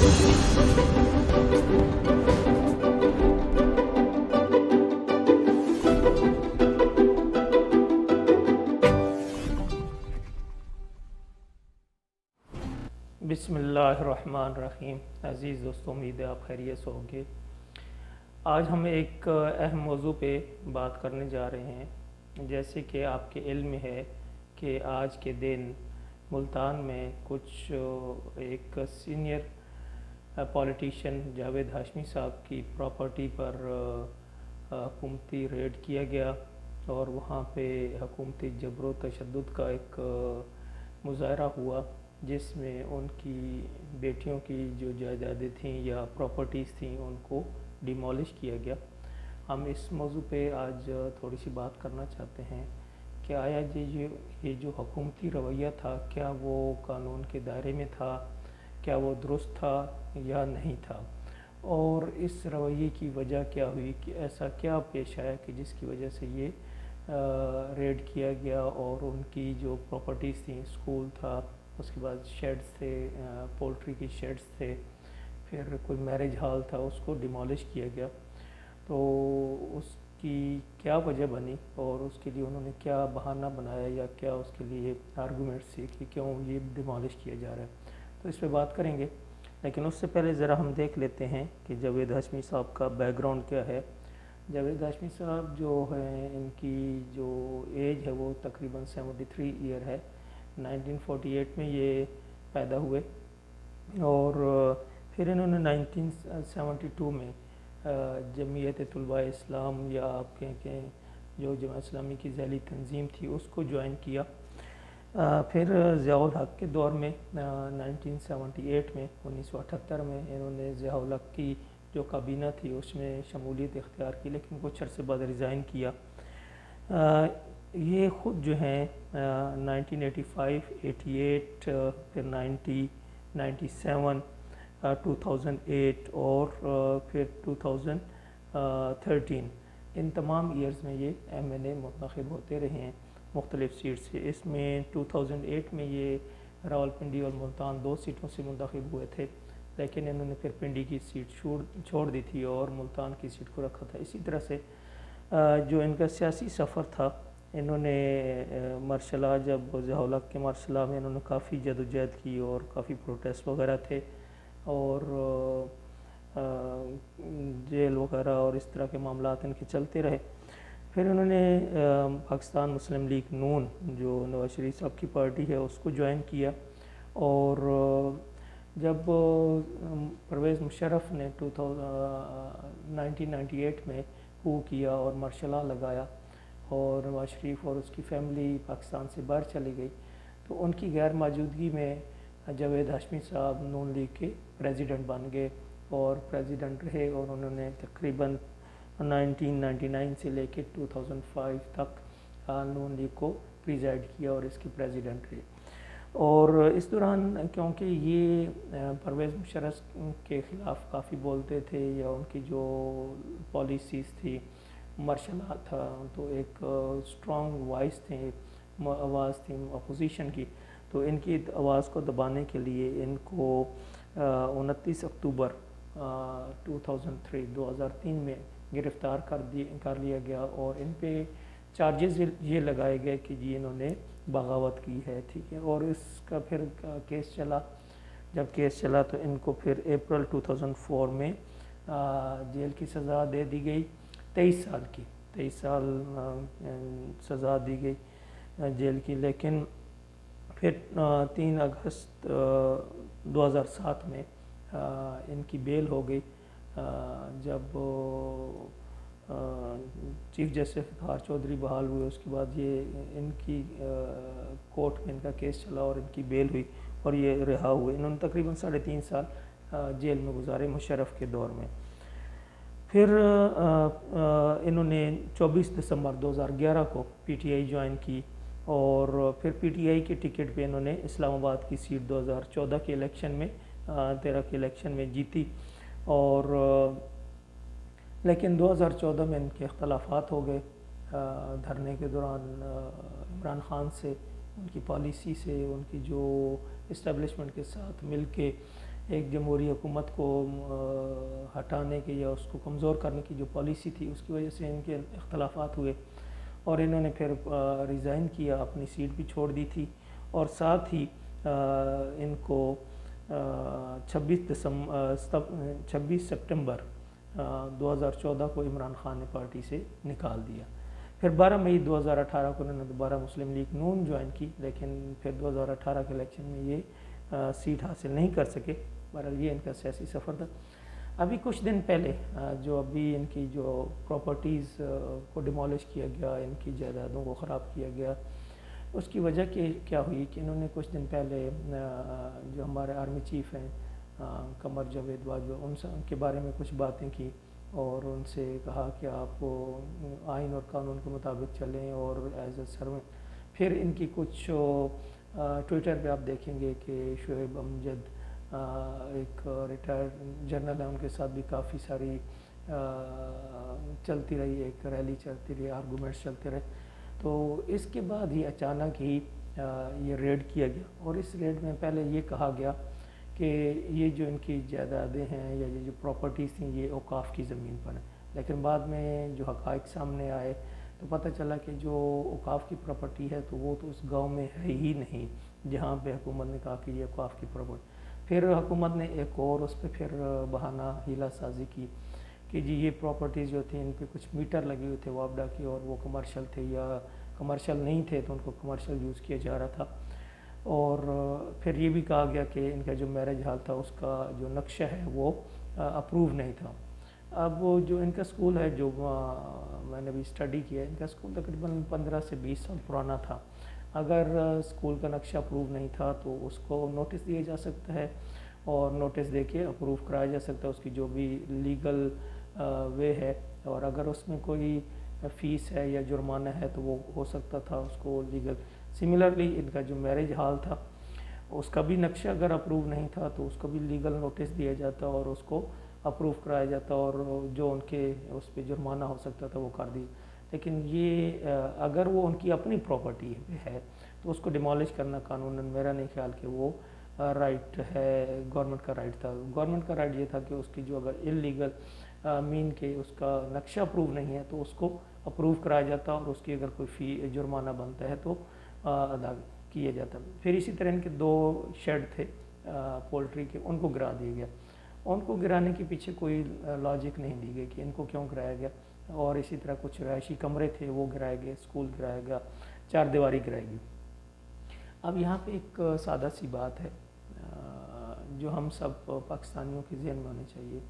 بسم اللہ الرحمن الرحیم۔ عزیز دوستوں، امید ہے آپ خیریت سے ہوں گے۔ آج ہم ایک اہم موضوع پہ بات کرنے جا رہے ہیں۔ جیسے کہ آپ کے علم میں ہے کہ آج کے دن ملتان میں کچھ ایک سینئر پولیٹیشین جاوید ہاشمی صاحب کی پراپرٹی پر حکومتی ریڈ کیا گیا، اور وہاں پہ حکومتی جبر و تشدد کا ایک مظاہرہ ہوا، جس میں ان کی بیٹیوں کی جو جائیدادیں تھیں یا پراپرٹیز تھیں ان کو ڈیمولش کیا گیا۔ ہم اس موضوع پہ آج تھوڑی سی بات کرنا چاہتے ہیں کہ آیا یہ جو حکومتی رویہ تھا، کیا وہ قانون کے دائرے میں تھا، کیا وہ درست تھا یا نہیں تھا، اور اس رویے کی وجہ کیا ہوئی، کہ ایسا کیا پیش آیا کہ جس کی وجہ سے یہ ریڈ کیا گیا اور ان کی جو پراپرٹیز تھیں، اسکول تھا، اس کے بعد شیڈز تھے، پولٹری کی شیڈز تھے، پھر کوئی میرج ہال تھا، اس کو ڈیمولش کیا گیا۔ تو اس کی کیا وجہ بنی اور اس کے لیے انہوں نے کیا بہانہ بنایا، یا کیا اس کے لیے آرگومنٹس تھے کہ کیوں یہ ڈیمولش کیا جا رہا ہے، تو اس پہ بات کریں گے۔ لیکن اس سے پہلے ذرا ہم دیکھ لیتے ہیں کہ جاوید ہاشمی صاحب کا بیک گراؤنڈ کیا ہے۔ جاوید ہاشمی صاحب جو ہیں، ان کی جو ایج ہے وہ تقریباً 73 ایئر ہے۔ 1948 میں یہ پیدا ہوئے، اور پھر انہوں نے 1972 میں جمعیت طلباء اسلام، یا آپ کہیں کہ جو جماعت اسلامی کی ذیلی تنظیم تھی، اس کو جوائن کیا۔ پھر ضیاء الحق کے دور میں 1978 میں 1978 میں انہوں نے ضیاء الحق کی جو کابینہ تھی اس میں شمولیت اختیار کی، لیکن کچھ عرصے بعد ریزائن کیا۔ یہ خود جو ہیں 1985، 88، پھر 90، 97، 2008 اور پھر 2013، ان تمام ایئرز میں یہ ایم این اے منتخب ہوتے رہے ہیں مختلف سیٹ سے۔ اس میں 2008 میں یہ راولپنڈی اور ملتان 2 سیٹوں سے منتخب ہوئے تھے، لیکن انہوں نے پھر پنڈی کی سیٹ چھوڑ دی تھی اور ملتان کی سیٹ کو رکھا تھا۔ اسی طرح سے جو ان کا سیاسی سفر تھا، انہوں نے مرشلا، جب ضیاء الحق کے مرشلا میں انہوں نے کافی جدوجہد کی اور کافی پروٹیسٹ وغیرہ تھے، اور جیل وغیرہ اور اس طرح کے معاملات ان کے چلتے رہے۔ پھر انہوں نے پاکستان مسلم لیگ نون، جو نواز شریف صاحب کی پارٹی ہے، اس کو جوائن کیا، اور جب پرویز مشرف نے 1998 میں کو کیا اور مرشلا لگایا، اور نواز شریف اور اس کی فیملی پاکستان سے باہر چلی گئی، تو ان کی غیر موجودگی میں جاوید ہاشمی صاحب نون لیگ کے پریزیڈنٹ بن گئے اور پریزیڈنٹ رہے، اور انہوں نے تقریباً 1999 سے لے کے 2005 تک نون لیگ کو پریزائڈ کیا اور اس کی پریزیڈنٹ رہے۔ اور اس دوران کیونکہ یہ پرویز مشرف کے خلاف کافی بولتے تھے، یا ان کی جو پالیسیز تھی، مرشلا تھا، تو ایک اسٹرانگ وائس تھے، آواز تھی اپوزیشن کی، تو ان کی آواز کو دبانے کے لیے ان کو 29 اکتوبر 2003 میں گرفتار کر لیا گیا، اور ان پہ چارجز یہ لگائے گئے کہ جی انہوں نے بغاوت کی ہے، ٹھیک ہے۔ اور اس کا پھر کیس چلا، جب کیس چلا تو ان کو پھر اپریل 2004 میں جیل کی سزا دے دی گئی، 23 سال کی، 23 سال سزا دی گئی جیل کی۔ لیکن پھر 3 اگست 2007 میں ان کی بیل ہو گئی، جب چیف جسٹس افتخار چودھری بحال ہوئے۔ اس کے بعد یہ ان کی کورٹ میں ان کا کیس چلا اور ان کی بیل ہوئی اور یہ رہا ہوئے۔ انہوں نے تقریباً 3.5 سال جیل میں گزارے مشرف کے دور میں۔ پھر انہوں نے 24 دسمبر 2011 کو پی ٹی آئی جوائن کی، اور پھر پی ٹی آئی کے ٹکٹ پہ انہوں نے اسلام آباد کی سیٹ 2014 کے الیکشن میں 13 کے الیکشن میں جیتی، اور لیکن 2014 میں ان کے اختلافات ہو گئے دھرنے کے دوران عمران خان سے، ان کی پالیسی سے، ان کی جو اسٹیبلشمنٹ کے ساتھ مل کے ایک جمہوری حکومت کو ہٹانے کی یا اس کو کمزور کرنے کی جو پالیسی تھی اس کی وجہ سے ان کے اختلافات ہوئے اور انہوں نے پھر ریزائن کیا، اپنی سیٹ بھی چھوڑ دی تھی، اور ساتھ ہی ان کو 26 سپٹمبر 2014 کو عمران خان نے پارٹی سے نکال دیا۔ پھر 12 مئی 2018 کو انہوں نے دوبارہ مسلم لیگ نون جوائن کی، لیکن پھر 2018 کے الیکشن میں یہ سیٹ حاصل نہیں کر سکے۔ بہرحال یہ ان کا سیاسی سفر تھا۔ ابھی کچھ دن پہلے جو ابھی ان کی جو پراپرٹیز کو ڈیمالش کیا گیا، ان کی جائیدادوں کو خراب کیا گیا، اس کی وجہ کیا ہوئی کہ انہوں نے کچھ دن پہلے جو ہمارے آرمی چیف ہیں قمر جاوید باجوہ، ان کے بارے میں کچھ باتیں کی اور ان سے کہا کہ آپ آئین اور قانون کے مطابق چلیں اور ایز اے سروینٹ۔ پھر ان کی کچھ ٹویٹر پہ آپ دیکھیں گے کہ شعیب امجد ایک ریٹائرڈ جنرل ہے، ان کے ساتھ بھی کافی ساری چلتی رہی، ایک ریلی چلتی رہی، آرگومنٹس چلتے رہے۔ تو اس کے بعد ہی اچانک ہی یہ ریڈ کیا گیا، اور اس ریڈ میں پہلے یہ کہا گیا کہ یہ جو ان کی جائیدادیں ہیں یا یہ جو پراپرٹیز تھیں یہ اوقاف کی زمین پر ہیں، لیکن بعد میں جو حقائق سامنے آئے تو پتہ چلا کہ جو اوقاف کی پراپرٹی ہے تو وہ تو اس گاؤں میں ہے ہی نہیں جہاں پہ حکومت نے کہا کہ یہ اوقاف کی پراپرٹی۔ پھر حکومت نے ایک اور اس پہ پھر بہانہ ہیلہ سازی کی کہ جی یہ پراپرٹیز جو تھیں ان پہ کچھ میٹر لگے ہوئے تھے وابڈا کی، اور وہ کمرشل تھے یا کمرشل نہیں تھے تو ان کو کمرشل یوز کیا جا رہا تھا۔ اور پھر یہ بھی کہا گیا کہ ان کا جو میرج ہال تھا اس کا جو نقشہ ہے وہ اپروو نہیں تھا۔ اب وہ جو ان کا اسکول ہے جو میں نے بھی اسٹڈی کیا ہے، ان کا اسکول تقریباً 15 سے 20 سال پرانا تھا۔ اگر اسکول کا نقشہ اپروو نہیں تھا تو اس کو نوٹس دیا جا سکتا ہے اور نوٹس دے کے اپروو کرایا جا سکتا ہے، اس کی جو بھی لیگل وے ہے، اور اگر اس میں کوئی فیس ہے یا جرمانہ ہے تو وہ ہو سکتا تھا اس کو لیگل۔ سملرلی ان کا جو میرج ہال تھا اس کا بھی نقشہ اگر اپروو نہیں تھا تو اس کو بھی لیگل نوٹس دیا جاتا اور اس کو اپروو کرایا جاتا، اور جو ان کے اس پہ جرمانہ ہو سکتا تھا وہ کر دی۔ لیکن یہ اگر وہ ان کی اپنی پراپرٹی ہے تو اس کو ڈیمالش کرنا قانوناً میرا نہیں خیال کہ وہ رائٹ ہے، گورنمنٹ کا رائٹ تھا۔ گورنمنٹ کا رائٹ یہ تھا کہ اس کی جو اگر انلیگل مین کے اس کا نقشہ اپروو نہیں ہے تو اس کو اپروو کرایا جاتا اور اس کی اگر کوئی فی جرمانہ بنتا ہے تو ادا کیا جاتا۔ پھر اسی طرح ان کے 2 شیڈ تھے پولٹری کے، ان کو گرا دیا گیا۔ ان کو گرانے کے پیچھے کوئی لاجک نہیں دی گئی کہ ان کو کیوں گرایا گیا، اور اسی طرح کچھ رہائشی کمرے تھے وہ گرائے گئے، اسکول گرایا گیا، 4 دیواری گرائی گئی۔ اب یہاں پہ ایک سادہ سی بات ہے جو ہم سب پاکستانیوں کے ذہن میں ہونی چاہیے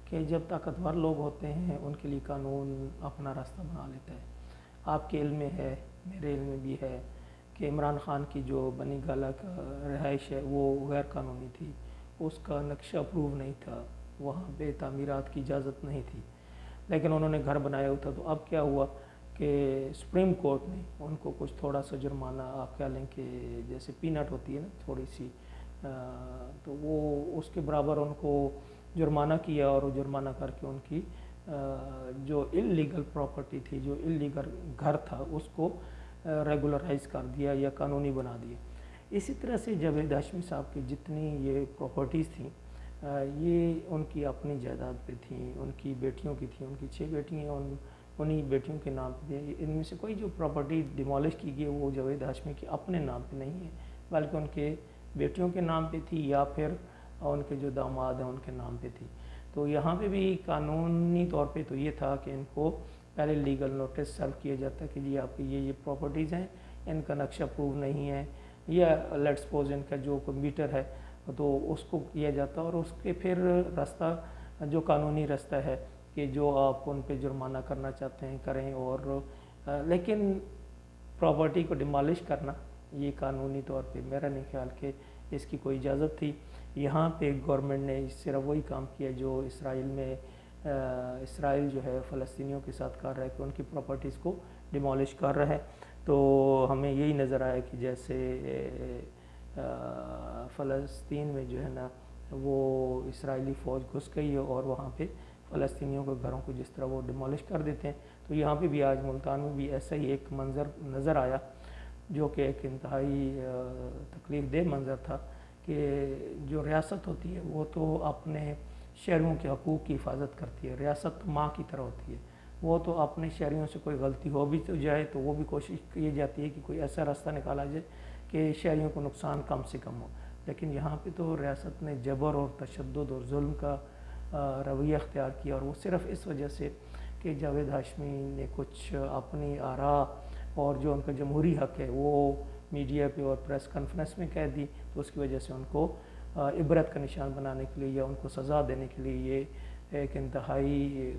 کہ جب طاقتور لوگ ہوتے ہیں ان کے لیے قانون اپنا راستہ بنا لیتا ہے۔ آپ کے علم میں ہے، میرے علم میں بھی ہے کہ عمران خان کی جو بنی گالہ کا رہائش ہے وہ غیر قانونی تھی، اس کا نقشہ اپروو نہیں تھا، وہاں پہ تعمیرات کی اجازت نہیں تھی، لیکن انہوں نے گھر بنایا ہوا تھا۔ تو اب کیا ہوا کہ سپریم کورٹ نے ان کو کچھ تھوڑا سا جرمانہ، آپ کہہ لیں کہ جیسے پینٹ ہوتی ہے نا تھوڑی سی، تو وہ اس کے برابر ان کو جرمانہ کیا، اور وہ جرمانہ کر کے ان کی جو انلیگل پراپرٹی تھی، جو انلیگل گھر تھا، اس کو ریگولرائز کر دیا یا قانونی بنا دیا۔ اسی طرح سے جاوید ہاشمی صاحب کی جتنی یہ پراپرٹیز تھیں یہ ان کی اپنی جائیداد پہ تھیں، ان کی بیٹیوں کی تھیں، ان کی 6 بیٹی ہیں، انہی بیٹیوں کے نام پہ تھیں۔ ان میں سے کوئی جو پراپرٹی ڈیمالش کی گئی وہ جاوید ہاشمی کے اپنے نام پہ نہیں ہے، بلکہ ان کے بیٹیوں کے نام پہ تھی یا پھر ان کے جو داماد ہیں ان کے نام پہ تھی۔ تو یہاں پہ بھی قانونی طور پہ تو یہ تھا کہ ان کو پہلے لیگل نوٹس سرو کیا جاتا کہ جی آپ کی یہ پراپرٹیز ہیں، ان کا نقشہ اپروو نہیں ہے، یا لیٹس سپوز ان کا جو کوئی میٹر ہے تو اس کو کیا جاتا، اور اس کے پھر راستہ جو قانونی راستہ ہے کہ جو آپ ان پہ جرمانہ کرنا چاہتے ہیں کریں، اور لیکن پراپرٹی کو ڈیمالش کرنا یہ قانونی طور پہ میرا نہیں خیال کہ اس کی کوئی اجازت تھی۔ یہاں پہ گورنمنٹ نے صرف وہی کام کیا جو اسرائیل جو ہے فلسطینیوں کے ساتھ کر رہا ہے کہ ان کی پراپرٹیز کو ڈیمالش کر رہا ہے۔ تو ہمیں یہی نظر آیا کہ جیسے فلسطین میں جو ہے نا وہ اسرائیلی فوج گھس گئی ہے اور وہاں پہ فلسطینیوں کے گھروں کو جس طرح وہ ڈیمالش کر دیتے ہیں، تو یہاں پہ بھی آج ملتان میں بھی ایسا ہی ایک منظر نظر آیا جو کہ ایک انتہائی تکلیف دہ منظر تھا کہ جو ریاست ہوتی ہے وہ تو اپنے شہریوں کے حقوق کی حفاظت کرتی ہے، ریاست ماں کی طرح ہوتی ہے، وہ تو اپنے شہریوں سے کوئی غلطی ہو بھی تو جائے تو وہ بھی کوشش کی جاتی ہے کہ کوئی ایسا راستہ نکالا جائے کہ شہریوں کو نقصان کم سے کم ہو۔ لیکن یہاں پہ تو ریاست نے جبر اور تشدد اور ظلم کا رویہ اختیار کیا، اور وہ صرف اس وجہ سے کہ جاوید ہاشمی نے کچھ اپنی آراء اور جو ان کا جمہوری حق ہے وہ میڈیا پہ اور پریس کانفرنس میں کہہ دی، تو اس کی وجہ سے ان کو عبرت کا نشان بنانے کے لیے یا ان کو سزا دینے کے لیے یہ ایک انتہائی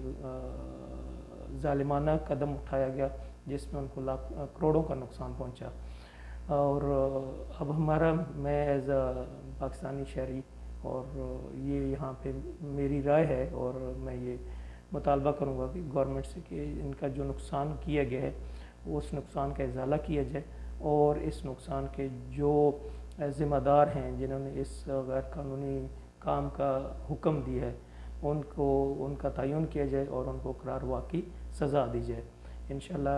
ظالمانہ قدم اٹھایا گیا، جس میں ان کو کروڑوں کا نقصان پہنچا۔ اور اب میں ایز اے پاکستانی شہری، اور یہ یہاں پہ میری رائے ہے اور میں یہ مطالبہ کروں گا کہ گورنمنٹ سے کہ ان کا جو نقصان کیا گیا ہے اس نقصان کا ازالہ کیا جائے، اور اس نقصان کے جو ذمہ دار ہیں جنہوں نے اس غیر قانونی کام کا حکم دیا ہے ان کا تعین کیا جائے اور ان کو قرار واقعی سزا دی جائے۔ انشاءاللہ